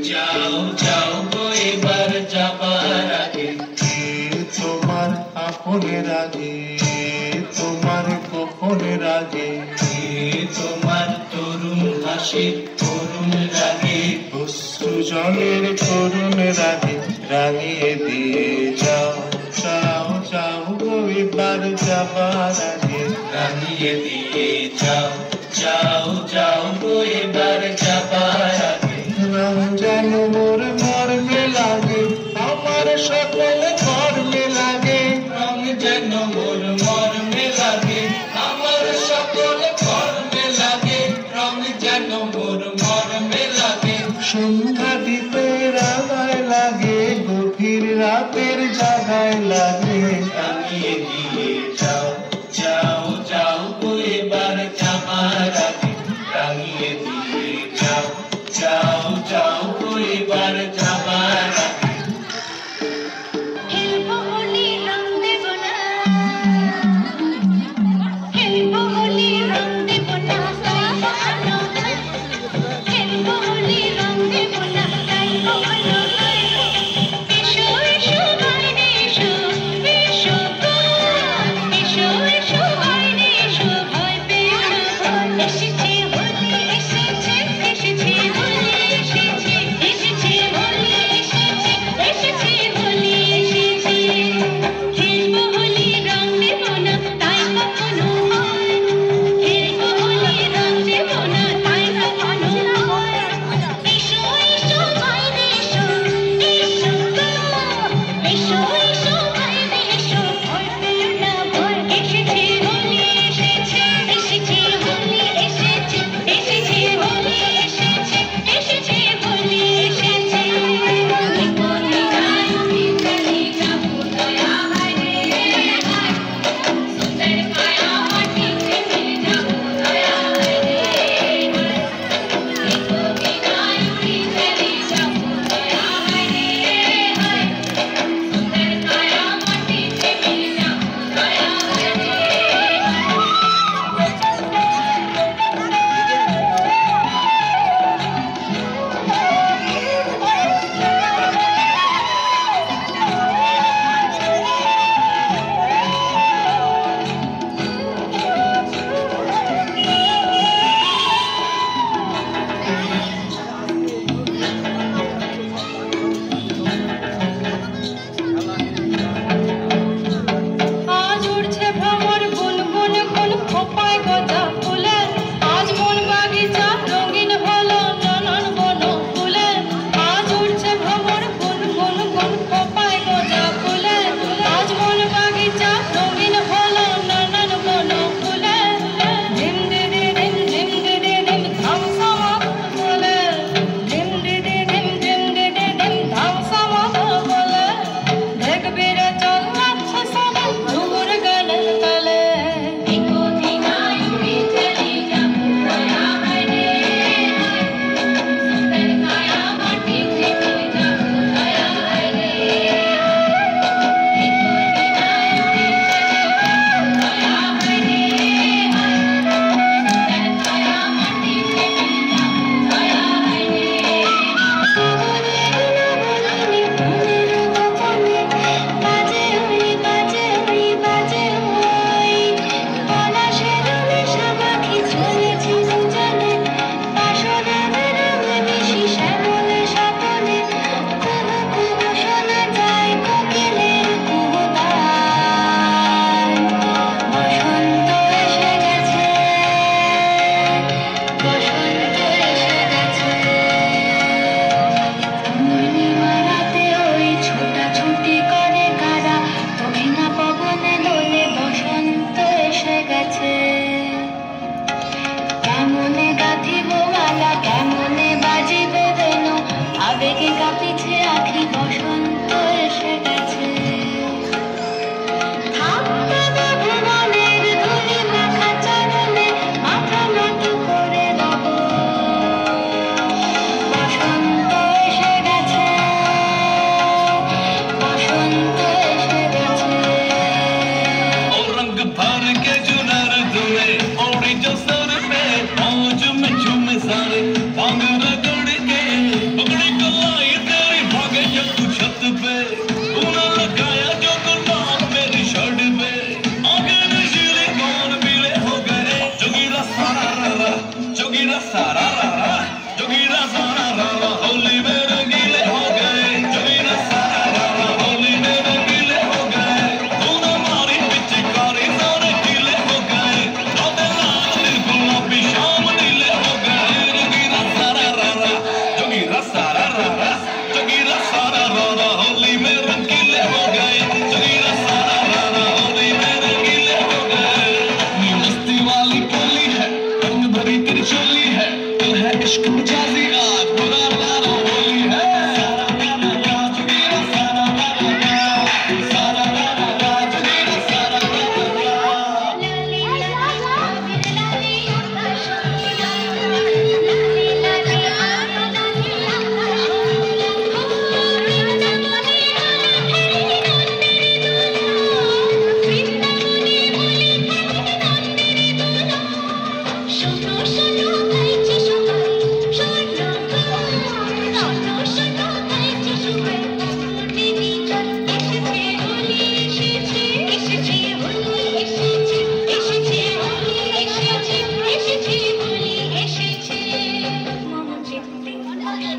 যাও যাও গো এবার যাবার আগে, তোমার আপনের আগে, তোমার গোপনের আগে, তোমার তরুণ হাসির করুণ রাগে, অশ্রু জলের করুণ রাগে রাঙিয়ে দিয়ে যাও যাও যাও গো এবার যাবার আগে, রাঙিয়ে দিয়ে যাও যাও যাও গো এবার যাবার আগে। রং যেন মোর মর্মে লাগে, আমার সকল কর্মে লাগে, রং যেন মোর মর্মে লাগে, আমার সকল কর্মে লাগে, রং যেন মোর মর্মে লাগে। সন্ধ্যা দিতে রাগায় লাগে, গভীর রাতের জাগায় লাগে, রাঙিয়ে দিয়ে যাও যাও যাও গো এবার যাবার আগে, রাঙিয়ে দিয়ে যাও যাও যাও গো এবার যাবার আগে। খেলবো হোলি রং দেব না, খেলবো হোলি রং দেব না, গাইবো ভালো গান। খেলবো হোলি রং দেব না, গাইবো ভালো গান। এসো এসো বাইরে এসো,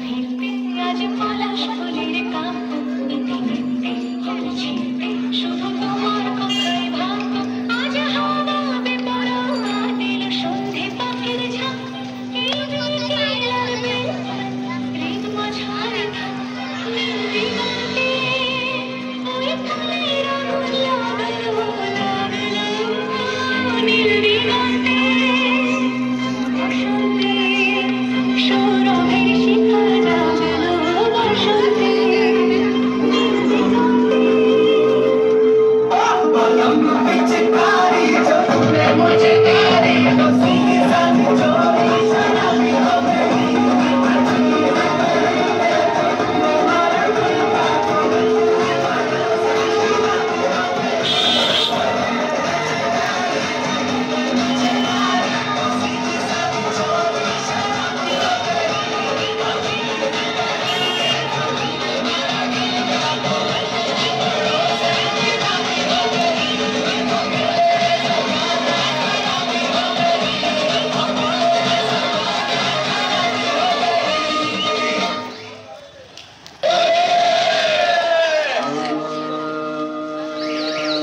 ফিরতে আজ পলাশ ফুলের কাম নিতে নিতে শুধু